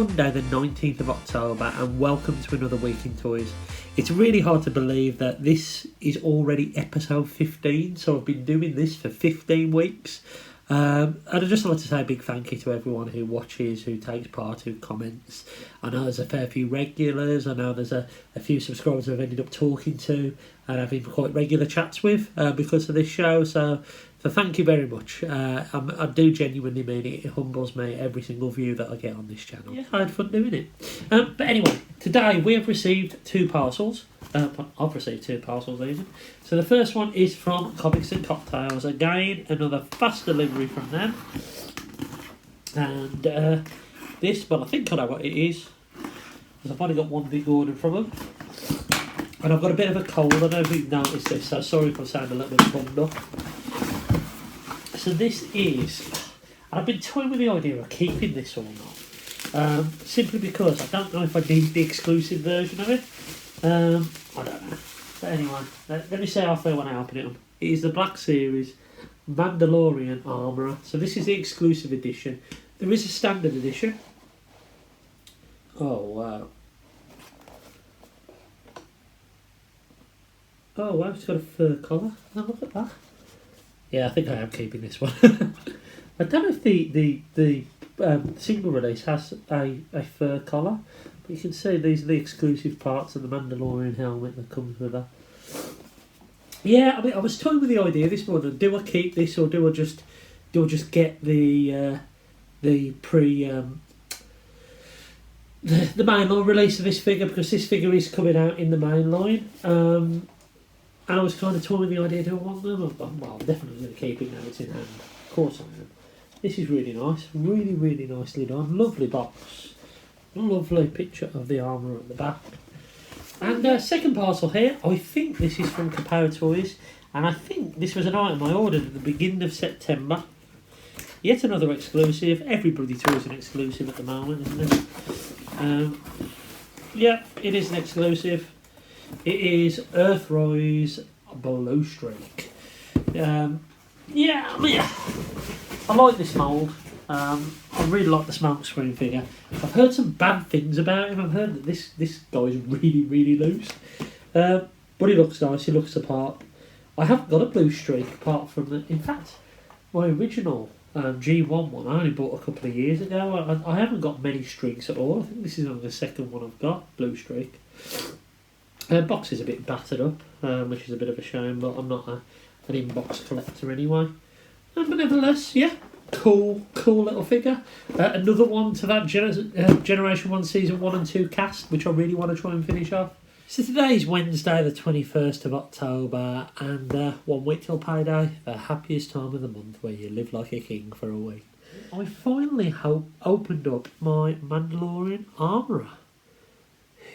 Monday the 19th of October and welcome to another week in toys. It's really hard to believe that this is already episode 15, so I've been doing this for 15 weeks. And I'd just like to say a big thank you to everyone who watches, who takes part, who comments. I know there's a fair few regulars, I know there's a few subscribers I've ended up talking to and having quite regular chats with because of this show, so thank you very much. I do genuinely mean it. It humbles me, every single view that I get on this channel. Yeah, I had fun doing it. But anyway, today we have received two parcels. I've received two parcels even. So the first one is from Comics and Cocktails. Again, another fast delivery from them. And this, well, I think I know what it is, because I've only got one big order from them. And I've got a bit of a cold. I don't know if you've noticed this, so sorry if I sound a little bit bummed up. So this is, I've been toying with the idea of keeping this or not, simply because I don't know if I need the exclusive version of it. I don't know. But anyway, let me say how I feel when I open it up. It is the Black Series Mandalorian Armorer. So this is the exclusive edition. There is a standard edition. Oh wow. Oh wow, it's got a fur collar. Oh, look at that. Yeah, I think I am keeping this one. I don't know if the single release has a fur collar, but you can see these are the exclusive parts of the Mandalorian helmet that comes with that. Yeah, I mean, I was toying with the idea this morning. Do I keep this or do I just get the mainline release of this figure, because this figure is coming out in the mainline. And I was kind of toying with the idea, do I want them? Well, I'm definitely going to keep it now it's in hand. Of course I am. This is really nice. Really, really nicely done. Lovely box. Lovely picture of the armour at the back. And second parcel here, I think this is from Kapow Toys. And I think this was an item I ordered at the beginning of September. Yet another exclusive. Everybody toys an exclusive at the moment, isn't it? Yeah, it is an exclusive. It is Earthrise Blue Streak. Yeah, I mean, I like this mould. I really like the smoke screen figure. I've heard some bad things about him. I've heard that this guy is really, really loose. But he looks nice. He looks the part. I haven't got a blue streak apart from the. In fact, my original G1 one I only bought a couple of years ago. I haven't got many streaks at all. I think this is only the second one I've got, blue streak. Box is a bit battered up, which is a bit of a shame, but I'm not an inbox collector anyway. But nevertheless, yeah, cool little figure. Another one to that Generation 1 Season 1 and 2 cast, which I really want to try and finish off. So today is Wednesday the 21st of October, and 1 week till payday, the happiest time of the month where you live like a king for a week. I finally opened up my Mandalorian Armorer,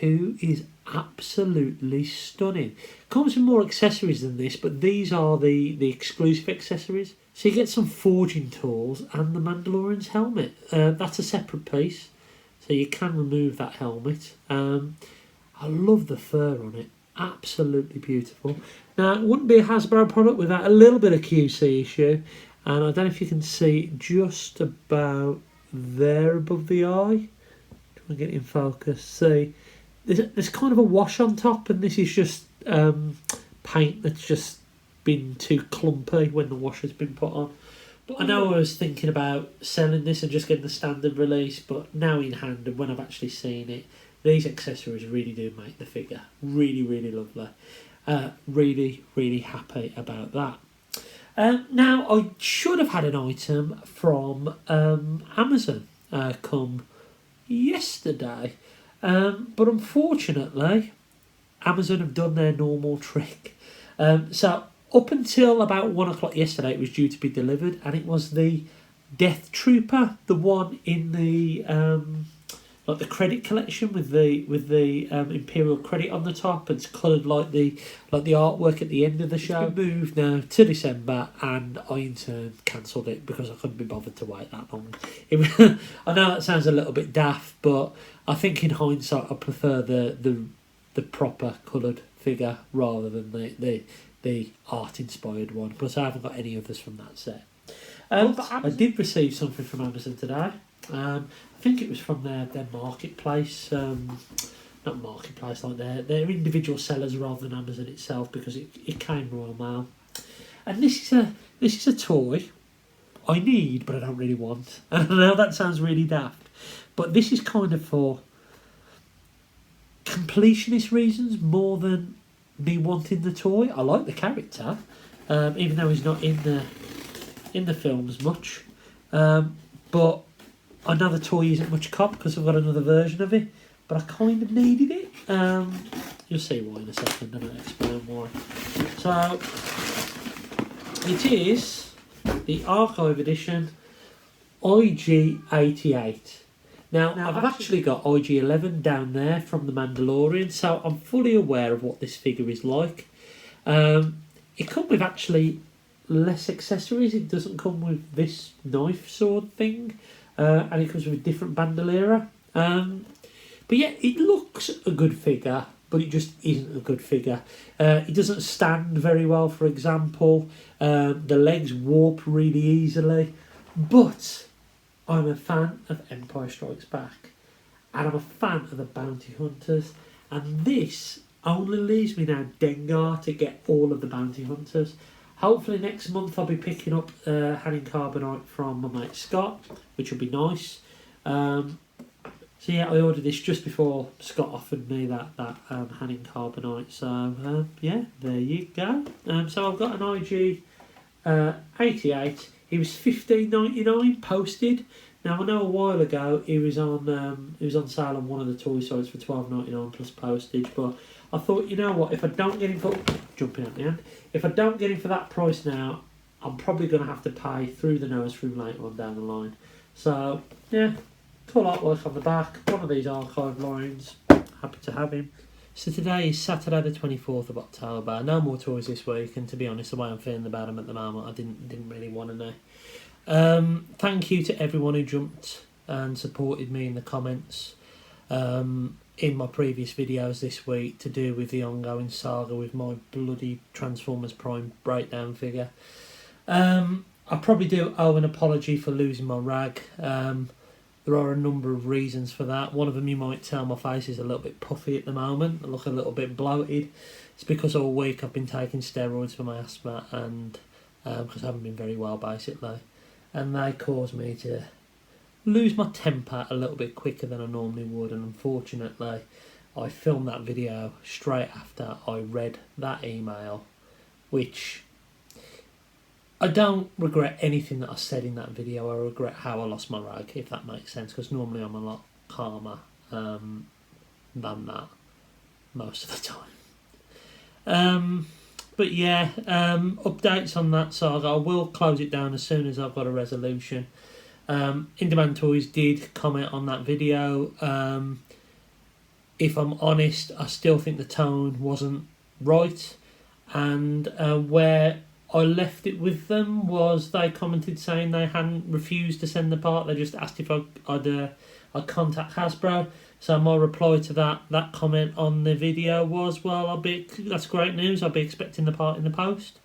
who is absolutely stunning. Comes with more accessories than this, but these are the exclusive accessories. So you get some forging tools and the Mandalorian's helmet. That's a separate piece, so you can remove that helmet. I love the fur on it. Absolutely beautiful. Now, it wouldn't be a Hasbro product without a little bit of QC issue, and I don't know if you can see just about there above the eye. Try and get it in focus. See, there's kind of a wash on top, and this is just paint that's just been too clumpy when the wash has been put on. But I know I was thinking about selling this and just getting the standard release, but now in hand and when I've actually seen it, these accessories really do make the figure really, really lovely. Really, really happy about that. Now, I should have had an item from Amazon come yesterday. But unfortunately, Amazon have done their normal trick. So up until about 1 o'clock yesterday, it was due to be delivered, and it was the Death Trooper, the one in the like the credit collection with the Imperial credit on the top. It's coloured like the artwork at the end of the show. It's been moved now to December, and I in turn cancelled it because I couldn't be bothered to wait that long. I know that sounds a little bit daft, but I think in hindsight I prefer the proper coloured figure rather than the art inspired one. Plus I haven't got any others from that set. But I did receive something from Amazon today. I I think it was from their marketplace, not marketplace, like their individual sellers rather than Amazon itself, because it came Royal Mail. And this is a toy I need, but I don't really want. And I know that sounds really daft, but this is kind of for completionist reasons more than me wanting the toy. I like the character, even though he's not in the films much. But I know the toy isn't much cop because I've got another version of it, but I kind of needed it. You'll see why in a second, and I'll explain why. So it is the Archive Edition IG-88. Now I've actually got IG-11 down there from The Mandalorian, so I'm fully aware of what this figure is like. It comes with actually less accessories. It doesn't come with this knife sword thing, and it comes with a different bandoliera. But yeah, it looks a good figure, but it just isn't a good figure. It doesn't stand very well, for example. The legs warp really easily. But I'm a fan of Empire Strikes Back, and I'm a fan of the Bounty Hunters, and this only leaves me now Dengar to get all of the Bounty Hunters. Hopefully next month I'll be picking up Hanning Carbonite from my mate Scott, which will be nice. So yeah, I ordered this just before Scott offered me that Hanning Carbonite. So yeah, there you go. So I've got an IG 88. He was $15.99 posted. Now I know a while ago he was on sale on one of the toy sites for $12.99 plus postage. But I thought, you know what, if I don't get him for jumping at the end, if I don't get him for that price now, I'm probably going to have to pay through the nose for him later on down the line. So yeah. Cool artwork on the back, one of these archive lines, happy to have him. So today is Saturday the 24th of October, no more toys this week, and to be honest, the way I'm feeling about them at the moment, I didn't really want to know. Thank you to everyone who jumped and supported me in the comments in my previous videos this week to do with the ongoing saga with my bloody Transformers Prime breakdown figure. I probably do owe an apology for losing my rag. There are a number of reasons for that. One of them, you might tell, my face is a little bit puffy at the moment. I look a little bit bloated. It's because all week I've been taking steroids for my asthma, and because I haven't been very well basically, and they cause me to lose my temper a little bit quicker than I normally would. And unfortunately, I filmed that video straight after I read that email, which I don't regret anything that I said in that video. I regret how I lost my rag, if that makes sense, because normally I'm a lot calmer than that most of the time. But yeah, updates on that saga. I will close it down as soon as I've got a resolution. In Demand Toys did comment on that video. If I'm honest, I still think the tone wasn't right, and where I left it with them was they commented saying they hadn't refused to send the part. They just asked if I'd contact Hasbro. So my reply to that comment on the video was, well, that's great news. I'll be expecting the part in the post.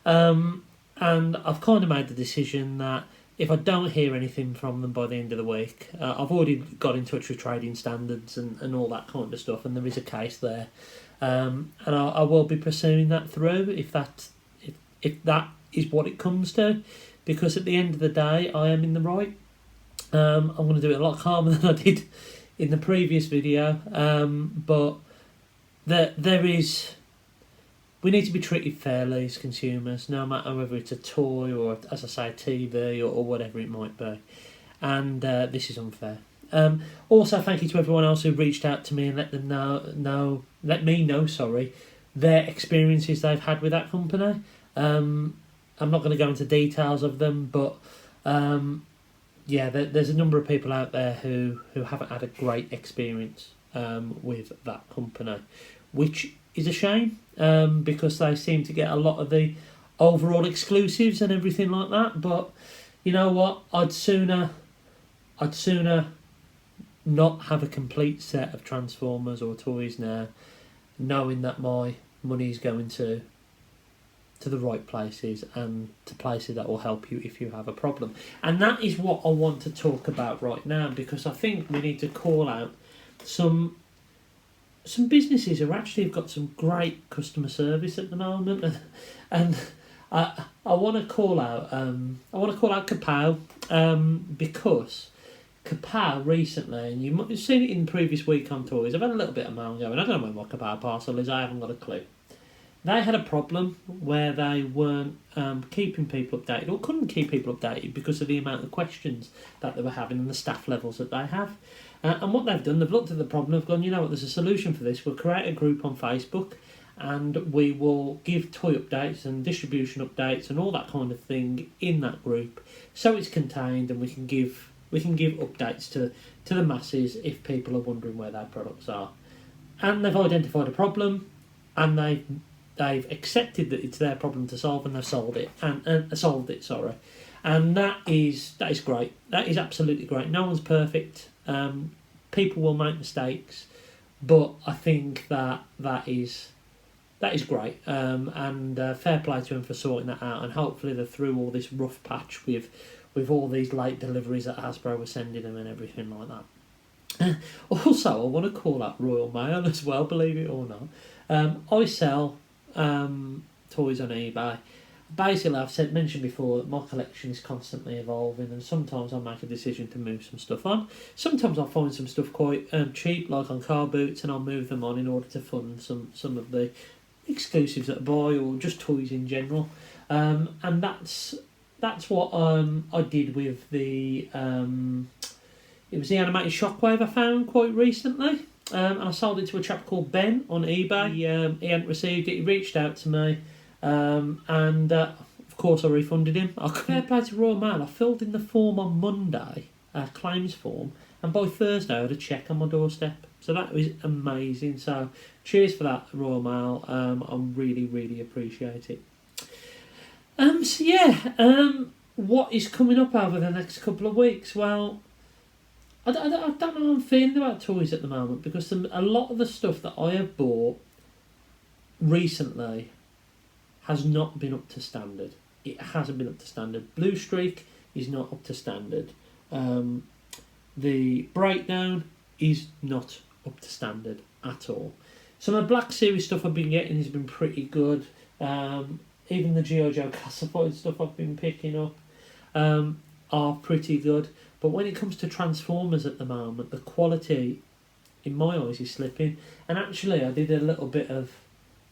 And I've kind of made the decision that if I don't hear anything from them by the end of the week, I've already got in touch with trading standards and all that kind of stuff, and there is a case there. And I will be pursuing that through if that is what it comes to, because at the end of the day, I am in the right. I'm going to do it a lot calmer than I did in the previous video, but we need to be treated fairly as consumers, no matter whether it's a toy or, as I say, a TV or whatever it might be, and this is unfair. Also, thank you to everyone else who reached out to me and let me know their experiences they've had with that company. I'm not going to go into details of them, but yeah, there's a number of people out there who haven't had a great experience with that company, which is a shame, because they seem to get a lot of the overall exclusives and everything like that. But you know what? I'd sooner not have a complete set of Transformers or toys now, knowing that my money's going to to the right places and to places that will help you if you have a problem. And that is what I want to talk about right now, because I think we need to call out some businesses who actually have got some great customer service at the moment, and I want to call out Kapow, because Kapow recently, and you might have seen it in the previous week on toys, I've had a little bit of moan going, I don't know where my Kapow parcel is, I haven't got a clue. They had a problem where they weren't keeping people updated, or couldn't keep people updated because of the amount of questions that they were having and the staff levels that they have. And what they've done, they've looked at the problem, they've gone, you know what, there's a solution for this. We'll create a group on Facebook and we will give toy updates and distribution updates and all that kind of thing in that group, so it's contained and we can give updates to the masses if people are wondering where their products are. And they've identified a problem, and they've accepted that it's their problem to solve, and they've solved it. And that is great. That is absolutely great. No one's perfect. People will make mistakes, but I think that is great. And fair play to them for sorting that out. And hopefully they're through all this rough patch with all these late deliveries that Hasbro were sending them and everything like that. Also, I want to call out Royal Mail as well, believe it or not. I sell toys on eBay. Basically, I've mentioned before that my collection is constantly evolving, and sometimes I'll make a decision to move some stuff on. Sometimes I'll find some stuff quite cheap, like on car boots, and I'll move them on in order to fund some of the exclusives that I buy, or just toys in general. And that's what I did with the it was the animated Shockwave I found quite recently. And I sold it to a chap called Ben on eBay. He hadn't received it. He reached out to me, and of course I refunded him. Fair play to Royal Mail. I filled in the form on Monday, claims form, and by Thursday I had a cheque on my doorstep. So that was amazing. So cheers for that, Royal Mail. I really, really appreciate it. What is coming up over the next couple of weeks? Well, I don't know how I'm feeling about toys at the moment, because a lot of the stuff that I have bought recently has not been up to standard. It hasn't been up to standard. Blue Streak is not up to standard. The Breakdown is not up to standard at all. Some of the Black Series stuff I've been getting has been pretty good. Even the G.I. Joe classified stuff I've been picking up are pretty good. But when it comes to Transformers at the moment, the quality, in my eyes, is slipping. And actually, I did a little bit of,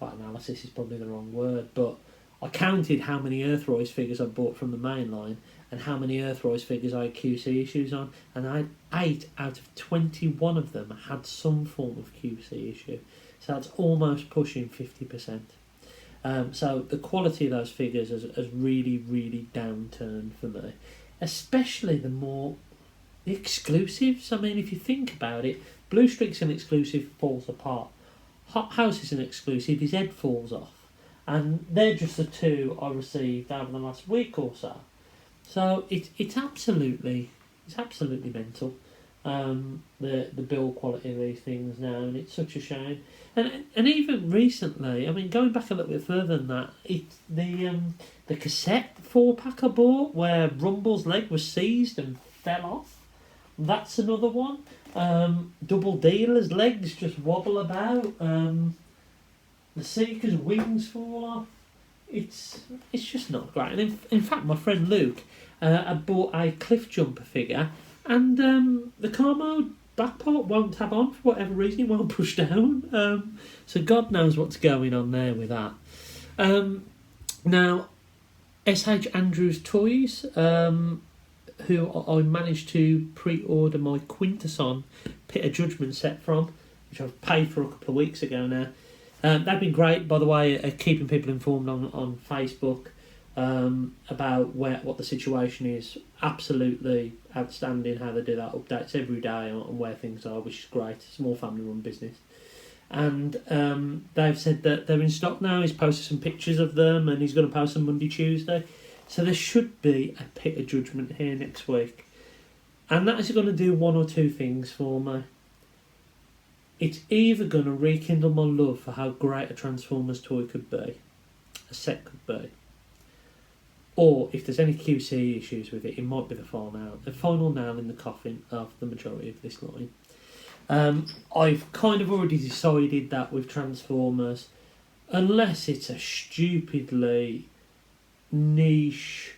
analysis is probably the wrong word, but I counted how many Earthrise figures I bought from the main line and how many Earthrise figures I had QC issues on. And I had 8 out of 21 of them had some form of QC issue. So that's almost pushing 50%. So the quality of those figures has really, really downturned for me. Especially the exclusives. I mean, if you think about it, Blue Streak's an exclusive, falls apart. Hot House is an exclusive, his head falls off. And they're just the two I received over the last week or so. So it's absolutely mental. The build quality of these things now, and it's such a shame. And even recently, I mean, going back a little bit further than that, it's the cassette 4-pack I bought where Rumble's leg was seized and fell off. That's another one. Double Dealer's legs just wobble about. The Seeker's wings fall off. It's just not great. And in fact, my friend Luke had bought a Cliff Jumper figure, and the car mode back part won't tab on for whatever reason. It won't push down. So God knows what's going on there with that. Now, S.H. Andrews Toys, who I managed to pre-order my Quintesson Pit of Judgment set from, which I've paid for a couple of weeks ago now. They've been great, by the way, at keeping people informed on Facebook about what the situation is. Absolutely outstanding how they do that, updates every day on where things are, which is great. It's a small family-run business. And they've said that they're in stock now. He's posted some pictures of them, and he's going to post them Monday, Tuesday. So there should be a Pit of Judgment here next week. And that is going to do one or two things for me. It's either going to rekindle my love for how great a Transformers toy could be, a set could be. Or if there's any QC issues with it, it might be the final nail in the coffin of the majority of this line. I've kind of already decided that with Transformers, unless it's a stupidly niche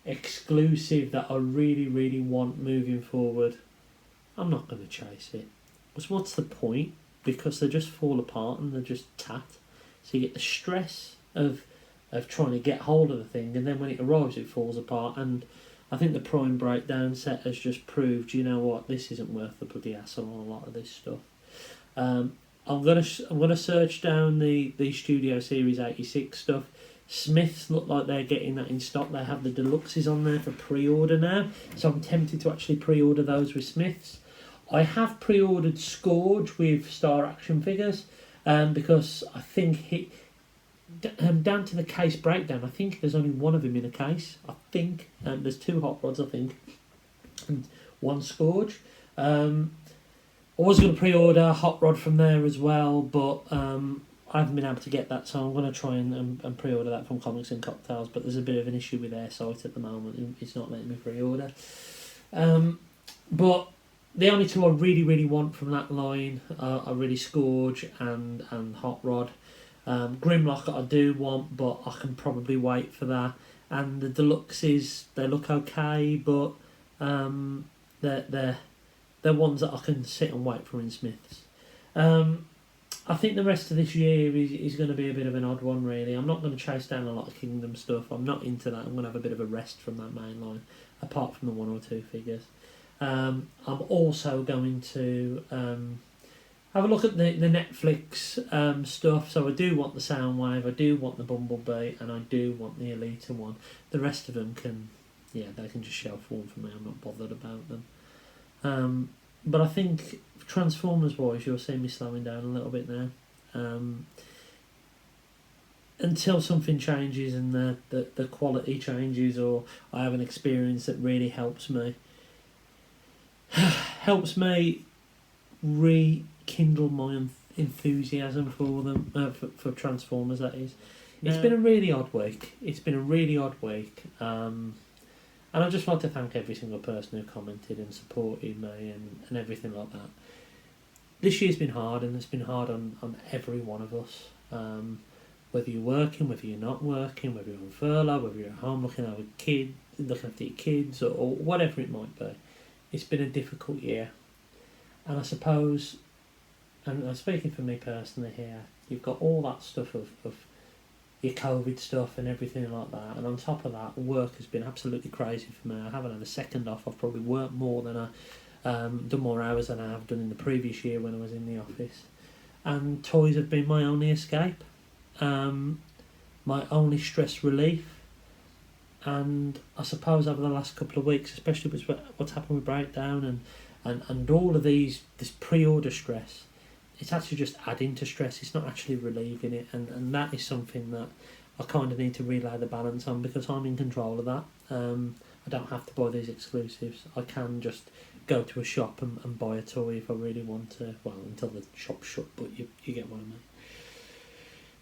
exclusive that I really, really want moving forward, I'm not going to chase it. Because what's the point? Because they just fall apart and they're just tat. So you get the stress of trying to get hold of the thing, and then when it arrives it falls apart. And I think the Prime Breakdown set has just proved, you know what, this isn't worth the bloody hassle on a lot of this stuff. I'm gonna search down the Studio Series 86 stuff. Smiths look like they're getting that in stock. They have the deluxes on there for pre-order now, so I'm tempted to actually pre-order those with Smiths. I have pre-ordered Scourge with Star Action figures, because I think down to the case breakdown, I think there's only one of him in a case. I think there's 2 hot rods, I think, and 1 Scourge. I was going to pre-order a hot rod from there as well, but I haven't been able to get that, so I'm going to try and pre-order that from Comics and Cocktails. But there's a bit of an issue with their site at the moment; it's not letting me pre-order. But the only 2 I really, really want from that line are really Scourge and Hot Rod. Grimlock I do want, but I can probably wait for that. And the deluxes, they look okay, but they're ones that I can sit and wait for in Smiths. I think the rest of this year is going to be a bit of an odd one, really. I'm not going to chase down a lot of Kingdom stuff. I'm not into that. I'm going to have a bit of a rest from that main line, apart from the 1 or 2 figures. I'm also going to have a look at the Netflix stuff. So I do want the Soundwave, I do want the Bumblebee, and I do want the Elita one. The rest of them they can just shelf warm for me. I'm not bothered about them. But I think Transformers wise, you'll see me slowing down a little bit now. Until something changes and the quality changes, or I have an experience that really helps me rekindle my enthusiasm for them, for Transformers, that is. It's been a really odd week. And I'd just like to thank every single person who commented and supported me and everything like that. This year's been hard, and it's been hard on every one of us. Whether you're working, whether you're not working, whether you're on furlough, whether you're at home looking after your kids, or whatever it might be. It's been a difficult year. And I suppose, and I'm speaking for me personally here, you've got all that stuff of your COVID stuff and everything like that, and on top of that, work has been absolutely crazy for me. I haven't had a second off. I've probably worked more than done more hours than I have done in the previous year when I was in the office. And toys have been my only escape, my only stress relief. And I suppose over the last couple of weeks, especially with what's happened with Breakdown and all of this pre-order stress, it's actually just adding to stress. It's not actually relieving it, and that is something that I kind of need to relay the balance on, because I'm in control of that. I don't have to buy these exclusives. I can just go to a shop and buy a toy if I really want to. Well, until the shop's shut, but you get what I mean.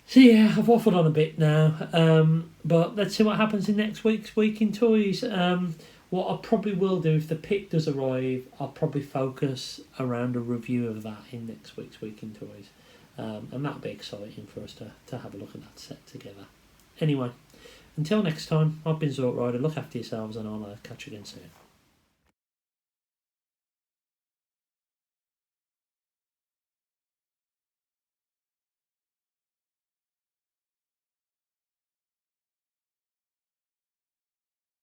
So yeah, I've waffled on a bit now, but let's see what happens in next week's Week in Toys. What I probably will do, if the pick does arrive, I'll probably focus around a review of that in next week's Week in Toys. And that'll be exciting for us to have a look at that set together. Anyway, until next time, I've been Zork Rider. Look after yourselves, and I'll catch you again soon.